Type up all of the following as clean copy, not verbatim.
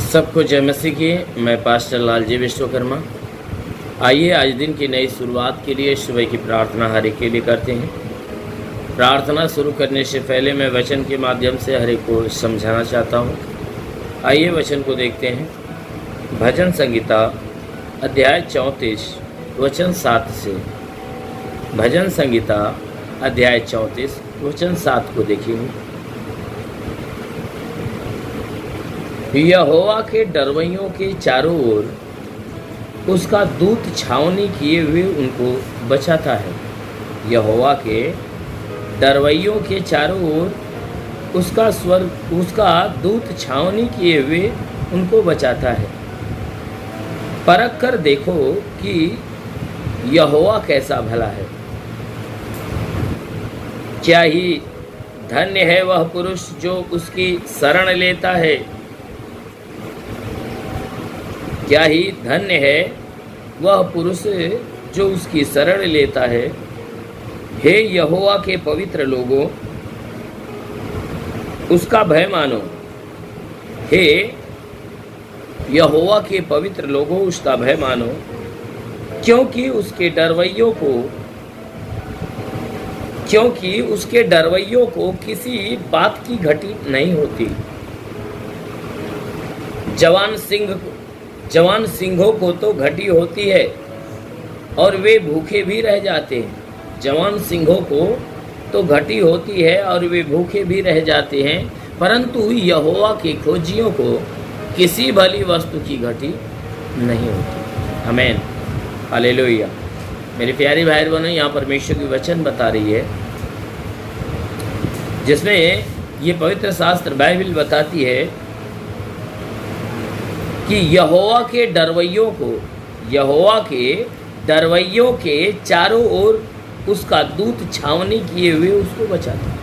सबको जय मसीह की। मैं पास्टर लालजी विश्वकर्मा। आइए आज दिन की नई शुरुआत के लिए सुबह की प्रार्थना हर एक के लिए करते हैं। प्रार्थना शुरू करने से पहले मैं वचन के माध्यम से हर एक को समझाना चाहता हूँ। आइए वचन को देखते हैं। भजन संगीता अध्याय 34 वचन 7 से। भजन संगीता अध्याय 34 वचन 7 को देखिए। यहोवा के डरवैयों के चारों ओर उसका दूत छावनी किए हुए उनको बचाता है। यहोवा के डरवैयों के चारों ओर उसका दूत छावनी किए हुए उनको बचाता है। परख कर देखो कि यहोवा कैसा भला है। क्या ही धन्य है वह पुरुष जो उसकी शरण लेता है। क्या ही धन्य है वह पुरुष जो उसकी शरण लेता है। हे यहोवा के पवित्र लोगों, उसका भय मानो। हे यहोवा के पवित्र लोगों, उसका भय मानो, क्योंकि उसके डरवैयों को किसी बात की घटी नहीं होती। जवान सिंहों को तो घटी होती है और वे भूखे भी रह जाते हैं। जवान सिंहों को तो घटी होती है और वे भूखे भी रह जाते हैं, परंतु यहोवा के खोजियों को किसी भली वस्तु की घटी नहीं होती। आमीन, हालेलुया। मेरे प्यारे भाई बहनों, यहाँ परमेश्वर की वचन बता रही है जिसमें ये पवित्र शास्त्र बाइबल बताती है कि यहोवा के डरवैयों के चारों ओर उसका दूत छावनी किए हुए उसको बचाता है।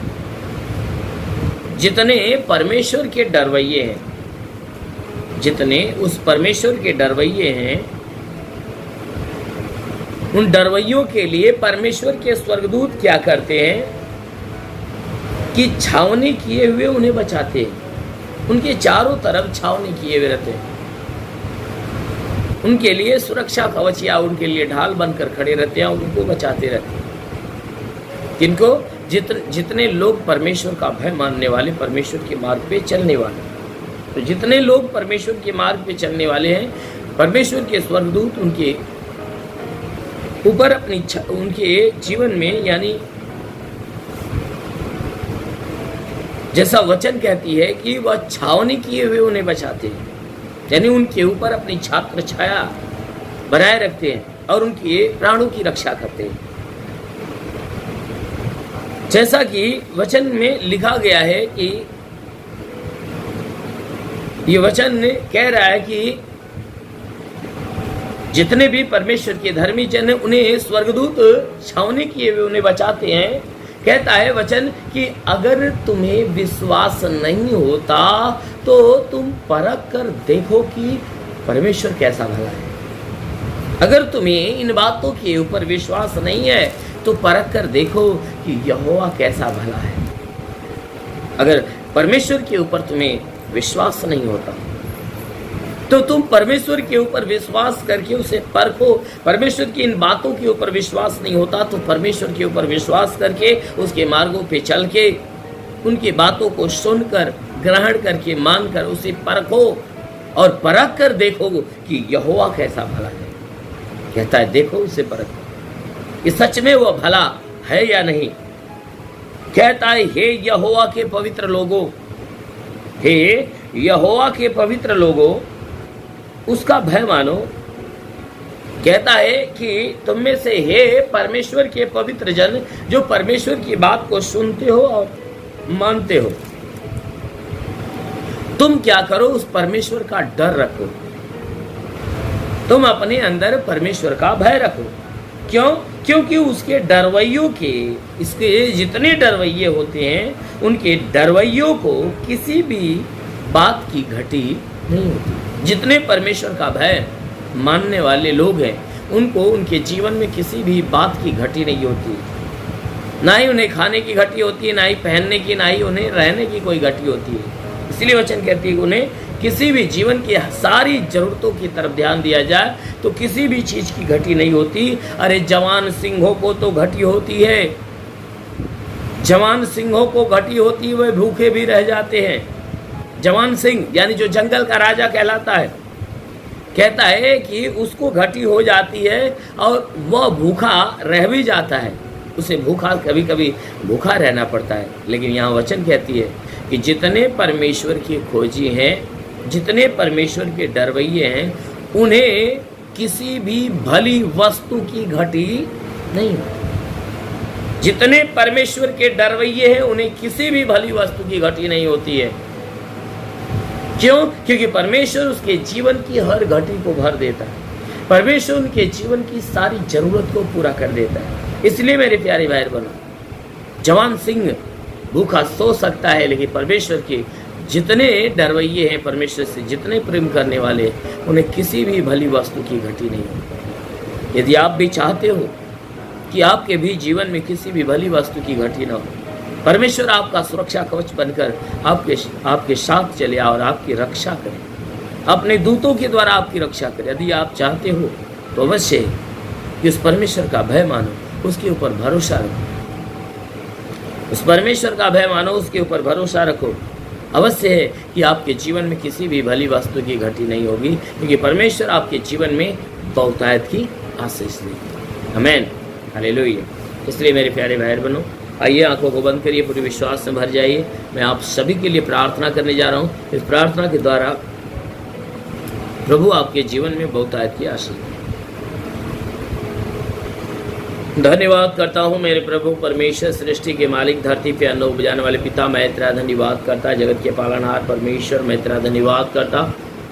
जितने परमेश्वर के डरवैये हैं, जितने उस परमेश्वर के डरवैये हैं, उन डरवैयों के लिए परमेश्वर के स्वर्गदूत क्या करते हैं कि छावनी किए हुए उन्हें बचाते हैं। उनके चारों तरफ छावनी किए हुए रहते हैं। उनके लिए सुरक्षा कवच या उनके लिए ढाल बनकर खड़े रहते हैं और उनको बचाते रहते हैं। किनको? जितने लोग परमेश्वर का भय मानने वाले, परमेश्वर के मार्ग पे चलने वाले। तो जितने लोग परमेश्वर के मार्ग पे चलने वाले हैं, परमेश्वर के स्वर्गदूत उनके ऊपर उनके जीवन में, यानी जैसा वचन कहती है कि वह छावनी किए हुए उन्हें बचाते हैं, यानी उनके ऊपर अपनी छात्र छाया बनाए रखते हैं और उनके प्राणों की रक्षा करते हैं। जैसा कि वचन में लिखा गया है कि ये वचन कह रहा है कि जितने भी परमेश्वर के धर्मी जन उन्हें स्वर्गदूत छावनी किए हुए उन्हें बचाते हैं। कहता है वचन कि अगर तुम्हें विश्वास नहीं होता तो तुम परख कर देखो कि परमेश्वर कैसा भला है। अगर तुम्हें इन बातों के ऊपर विश्वास नहीं है तो परख कर देखो कि यहोवा कैसा भला है। अगर परमेश्वर के ऊपर तुम्हें विश्वास नहीं होता तो तुम परमेश्वर के ऊपर विश्वास करके उसे परखो। परमेश्वर की इन बातों के ऊपर विश्वास नहीं होता तो परमेश्वर के ऊपर विश्वास करके उसके मार्गों पे चल के उनकी बातों को सुनकर, ग्रहण करके, मानकर उसे परखो और परख कर देखो कि यहोवा कैसा भला है। कहता है देखो, उसे परखो कि सच में वह भला है या नहीं। कहता है हे यहोवा के पवित्र लोगों, हे यहोवा के पवित्र लोगों, उसका भय मानो। कहता है कि तुम में से हे परमेश्वर के पवित्र जन जो परमेश्वर की बात को सुनते हो और मानते हो, तुम क्या करो, उस परमेश्वर का डर रखो। तुम अपने अंदर परमेश्वर का भय रखो। क्यों? क्योंकि उसके डरवैयों के, इसके जितने डरवैये होते हैं, उनके डरवैयों को किसी भी बात की घटी नहीं होती। जितने परमेश्वर का भय मानने वाले लोग हैं, उनको उनके जीवन में किसी भी बात की घटी नहीं होती। ना ही उन्हें खाने की घटी होती है, ना ही पहनने की, ना ही उन्हें रहने की कोई घटी होती है। इसलिए वचन कहती है उन्हें किसी भी जीवन की सारी जरूरतों की तरफ ध्यान दिया जाए तो किसी भी चीज़ की घटी नहीं होती। अरे जवान सिंहों को तो घटी होती है, जवान सिंहों को घटी होती है, वे भूखे भी रह जाते हैं। जवान सिंह यानी जो जंगल का राजा कहलाता है, कहता है कि उसको घटी हो जाती है और वह भूखा रह भी जाता है, उसे भूखा कभी कभी भूखा रहना पड़ता है। लेकिन यहाँ वचन कहती है कि जितने परमेश्वर की खोजी हैं, जितने परमेश्वर के डरवैये हैं, उन्हें किसी भी भली वस्तु की घटी नहीं होती। जितने परमेश्वर के डरवैये हैं उन्हें किसी भी भली वस्तु की घटी नहीं होती है। क्यों? क्योंकि परमेश्वर उसके जीवन की हर घटी को भर देता है। परमेश्वर उनके जीवन की सारी जरूरत को पूरा कर देता है। इसलिए मेरे प्यारे भाई बहनों, जवान सिंह भूखा सो सकता है, लेकिन परमेश्वर के जितने डरवैये हैं, परमेश्वर से जितने प्रेम करने वाले, उन्हें किसी भी भली वस्तु की घटी नहीं होती। यदि आप भी चाहते हो कि आपके भी जीवन में किसी भी भली वस्तु की घटी ना हो, परमेश्वर आपका सुरक्षा कवच बनकर आपके साथ चले और आपकी रक्षा करे, अपने दूतों के द्वारा आपकी रक्षा करे। यदि आप चाहते हो तो अवश्य कि उस परमेश्वर का भय मानो, उसके ऊपर भरोसा रखो, उस परमेश्वर का भय मानो, उसके ऊपर भरोसा रखो। अवश्य है कि आपके जीवन में किसी भी भली वस्तु की घटी नहीं होगी, क्योंकि परमेश्वर आपके जीवन में बहुतायत की आशीष देगी। आमीन, हालेलुया। इसलिए मेरे प्यारे भाई बहनों, आइए आंखों को बंद करिए, पूरे विश्वास से भर जाइए। मैं आप सभी के लिए प्रार्थना करने जा रहा हूँ। इस प्रार्थना के द्वारा प्रभु आपके जीवन में बहुतायत की आशीष दें। धन्यवाद करता हूँ मेरे प्रभु परमेश्वर, सृष्टि के मालिक, धरती पे अन्न उपजाने वाले पिता, मैं तेरा धन्यवाद करता, जगत के पालनहार परमेश्वर, मैं तेरा धन्यवाद करता।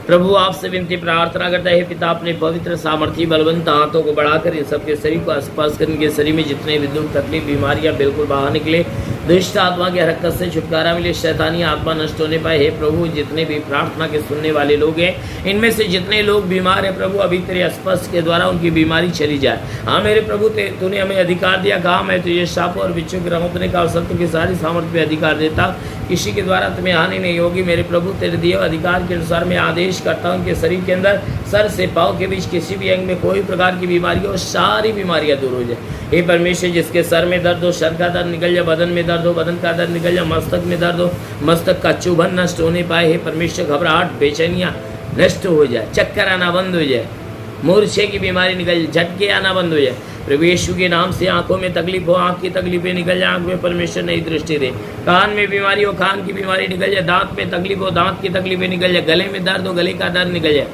प्रभु आपसे विनती प्रार्थना करता है, पिता अपने पवित्र सामर्थी बलवंत हाथों को बढ़ाकर इन सबके शरीर को स्पर्श कर, इनके शरीर में जितने भी दुख तकलीफ बीमारियां बिल्कुल बाहर निकले, दुष्ट आत्मा की हरकत से छुटकारा मिले, शैतानी आत्मा नष्ट होने पाए। हे प्रभु, जितने भी प्रार्थना के सुनने वाले लोग हैं, इनमें से जितने लोग बीमार हैं प्रभु, अभी तेरे स्पर्श के द्वारा उनकी बीमारी चली जाए। हाँ मेरे प्रभु, तूने हमें अधिकार दिया, कहा मैं तुझे सांपों और बिच्छू की रौंदने का और शत्रु की सारी सामर्थ्य पे अधिकार देता, किसी के द्वारा तुम्हें हानि नहीं होगी। मेरे प्रभु, तेरे दिए अधिकार के अनुसार मैं आदेश करता हूँ कि शरीर के अंदर सर से पाँव के बीच किसी भी अंग में कोई प्रकार की बीमारी हो, सारी बीमारियां दूर हो जाए। हे परमेश्वर, जिसके सर में दर्द हो, सर का दर्द निकल जाए, बदन में दर्द हो, बदन का दर्द निकल जाए, मस्तक में दर्द हो, मस्तक का चुभन नष्ट होने पाए। हे परमेश्वर, घबराहट बेचैनियाँ नष्ट हो जाए, चक्कर आना बंद हो जाए, मूर्छे की बीमारी निकल जाए, झटके आना बंद हो जाए। प्रभु यीशु के नाम से आंखों में तकलीफ हो, आंख की तकलीफें निकल जाए, आंख में परमेश्वर नई दृष्टि दे। कान में बीमारी हो, कान की बीमारी निकल जाए, दांत में तकलीफ हो, दांत की तकलीफें निकल जाए, गले में दर्द हो, गले का दर्द निकल जाए,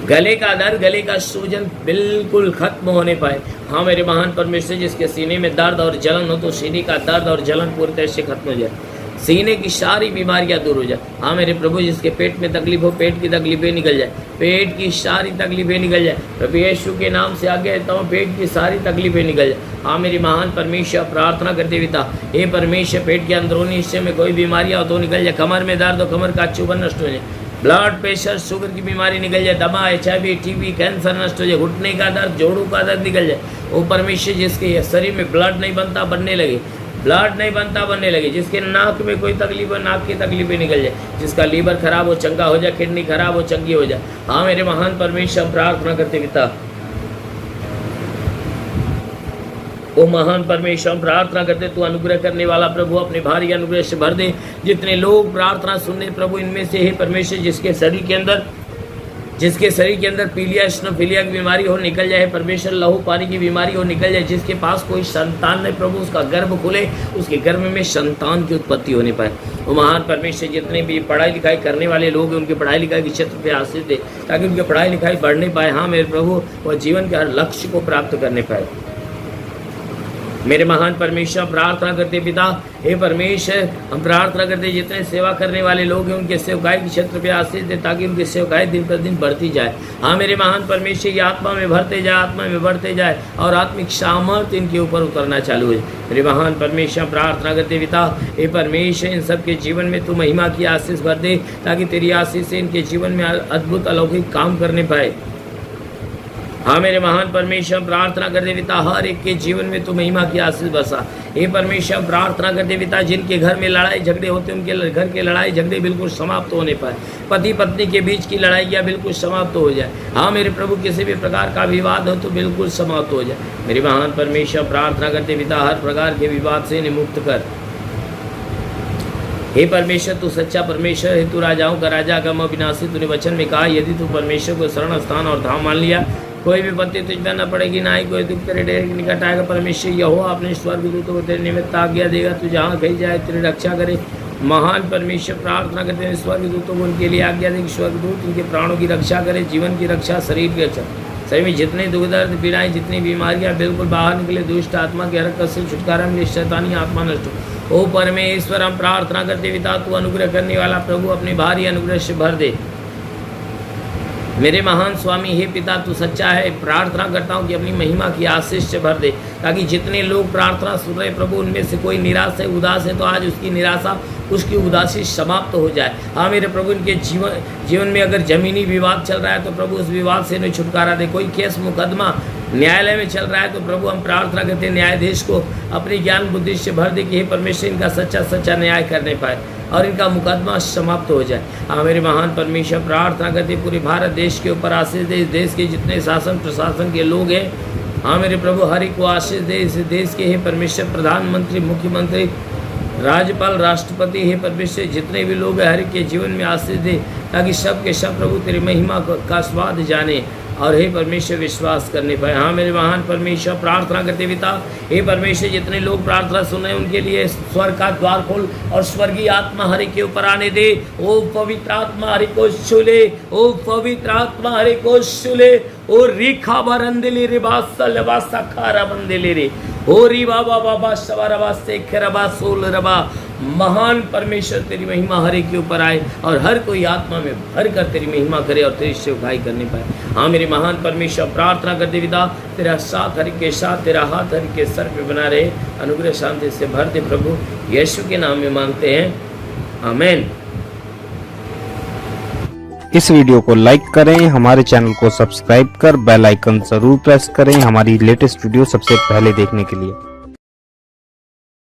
गले का दर्द, गले का सूजन बिल्कुल खत्म होने पाए। हाँ मेरे महान परमेश्वर, जिसके सीने में दर्द और जलन हो तो सीने का दर्द और जलन पूरी तरह से खत्म हो जाए, सीने की सारी बीमारियां दूर हो जाए। हाँ मेरे प्रभु, जिसके पेट में तकलीफ हो, पेट की तकलीफें निकल जाए, पेट की सारी तकलीफें निकल जाए। प्रभु यीशु के नाम से आगे रहता हूँ, पेट की सारी तकलीफें निकल जाए। हाँ मेरे महान परमेश्वर, प्रार्थना करते पिता, हे परमेश्वर, पेट के अंदरूनी हिस्से में कोई बीमारियां हो तो निकल जाए, कमर में दर्द हो, कमर का चुभन नष्ट हो जाए, ब्लड प्रेशर, शुगर की बीमारी निकल जाए, दमा, HIV, TB, कैंसर नष्ट हो जाए, घुटने का दर्द, जोड़ों का दर्द निकल जाए। वो परमेश्वर, जिसके शरीर में ब्लड नहीं बनता बनने लगे, ब्लड नहीं बनता बनने लगे, जिसके नाक में कोई तकलीफ हो, नाक की तकलीफें निकल जाए, जिसका लीवर खराब हो चंगा हो जाए, किडनी खराब हो चंगी हो जाए। हाँ मेरे महान परमेश्वर, प्रार्थना करते पिता, ओ महान परमेश्वर, प्रार्थना करते तू अनुग्रह करने वाला प्रभु, अपने भारी अनुग्रह से भर दे। जितने लोग प्रार्थना सुनने प्रभु, इनमें से हे परमेश्वर, जिसके शरीर के अंदर पीलिया स्नोफिलिया की बीमारी हो निकल जाए, परमेश्वर लहू पानी की बीमारी हो निकल जाए, जिसके पास कोई संतान नहीं प्रभु, उसका गर्भ खुले, उसके गर्भ में संतान की उत्पत्ति होने पाए। वो महान परमेश्वर, जितने भी पढ़ाई लिखाई करने वाले लोग हैं, उनके पढ़ाई लिखाई के क्षेत्र पे आशीष दे, ताकि उनके पढ़ाई लिखाई बढ़ने पाए। हाँ मेरे प्रभु, वह जीवन के हर लक्ष्य को प्राप्त करने पाए। मेरे महान परमेश्वर, प्रार्थना करते पिता, हे परमेश्वर, हम प्रार्थना करते जितने सेवा करने वाले लोग हैं, उनके सेवकाई के क्षेत्र पे आशीष दे, ताकि उनकी सेवकाई दिन प्रतिदिन बढ़ती जाए। हाँ मेरे महान परमेश्वर, की आत्मा में भरते जाए, आत्मा में बढ़ते जाए, और आत्मिक सामर्थ्य इनके ऊपर उतरना चालू हो जाए। मेरे महान परमेश्वर, प्रार्थना करते पिता, हे परमेश्वर, इन सबके जीवन में तू महिमा की आशीष भर दे, ताकि तेरी आशीष से इनके जीवन में अद्भुत अलौकिक काम करने पाए। हाँ मेरे महान परमेश्वर, प्रार्थना करते पिता, हर एक के जीवन में तू महिमा की आशीष बसा। हे परमेश्वर प्रार्थना करते पिता, जिनके घर में लड़ाई झगड़े होते हैं उनके घर के लड़ाई झगड़े बिल्कुल समाप्त होने पाए, पति पत्नी के बीच की लड़ाइयाँ बिल्कुल समाप्त हो जाए। हाँ मेरे प्रभु, किसी भी प्रकार का विवाद हो तो बिल्कुल समाप्त हो जाए। मेरे महान परमेश्वर प्रार्थना करते पिता, हर प्रकार के विवाद से इन्हें मुक्त कर। हे परमेश्वर तू सच्चा परमेश्वर है, तू राजाओं का राजा, गम अविनाशी। तूने वचन में कहा यदि तू परमेश्वर को शरण स्थान और धाम मान लिया, कोई विपत्ति तुझ पर न पड़ेगी, ना ही कोई दुख तेरे डेरे के निकट आएगा। परमेश्वर यहोवा अपने स्वर्गदूतों को तेरे निमित्त आज्ञा देगा, तू जहाँ कहीं जाए तेरी रक्षा करे। महान परमेश्वर प्रार्थना करते हैं स्वर्गदूतों को उनके लिए आज्ञा दे कि स्वर्गदूत उनके प्राणों की रक्षा करे, जीवन की रक्षा, शरीर की रक्षा। सही में जितने दुख दर्द पीड़ाएं, जितनी बीमारियां बिल्कुल बाहर निकले, दुष्ट आत्मा के हरकत से छुटकारा मिले, शैतानी आत्मा नष्ट हो। ओ परमेश्वर हम प्रार्थना करते पिता, तू अनुग्रह करने वाला प्रभु अपने भारी अनुग्रह से भर दे। मेरे महान स्वामी हे पिता तू सच्चा है, प्रार्थना करता हूँ कि अपनी महिमा की आशीष से भर दे, ताकि जितने लोग प्रार्थना सुन रहे प्रभु उनमें से कोई निराश है, उदास है, तो आज उसकी निराशा, उसकी उदासी समाप्त हो जाए। हाँ मेरे प्रभु, इनके जीवन में अगर जमीनी विवाद चल रहा है तो प्रभु उस विवाद से इन्हें छुटकारा दे। कोई केस मुकदमा न्यायालय में चल रहा है तो प्रभु हम प्रार्थना करते हैं न्यायाधीश को अपनी ज्ञान बुद्धि से भर दे कि हे परमेश्वर इनका सच्चा न्याय करने पाए और इनका मुकदमा समाप्त हो जाए। हाँ मेरे महान परमेश्वर प्रार्थना करते पूरे भारत देश के ऊपर आशीष दे, इस देश के जितने शासन प्रशासन के लोग हैं, हाँ मेरे प्रभु हर एक को आशीष दे। इस देश के हे परमेश्वर प्रधानमंत्री, मुख्यमंत्री, राज्यपाल, राष्ट्रपति, हे परमेश्वर जितने भी लोग हैं हर एक के जीवन में आशीष दे, ताकि सब के सब प्रभु तेरी महिमा का स्वाद जाने और हे परमेश्वर विश्वास करने पाए। हाँ मेरे महान परमेश्वर प्रार्थना करते पिता, हे परमेश्वर जितने लोग प्रार्थना सुन रहे हैं उनके लिए स्वर्ग का द्वार खोल और स्वर्गीय आत्मा हरि के ऊपर आने दे। ओ पवित्र आत्मा हरि को छूले, ओ पवित्र आत्मा हरि को छूले। ओ रिखा बरंदले रे बासा लबासा खारा बंदले रे, ओ री बाबा बाबा शवारबा से खरबा सोल रबा। महान परमेश्वर तेरी महिमा हर एक के ऊपर आए और हर कोई आत्मा में भर कर तेरी महिमा करे और तेरी सेवकाई करने पाए। हाँ मेरे महान परमेश्वर प्रार्थना करते पिता, तेरा साथ हर के साथ, तेरा हाथ हर के सर पे बना रहे, अनुग्रह शांति से भर दे प्रभु, यीशु के नाम में मांगते हैं, आमीन। इस वीडियो को लाइक करें, हमारे चैनल को सब्सक्राइब कर बेल आइकन जरूर प्रेस करें हमारी लेटेस्ट वीडियो सबसे पहले देखने के लिए।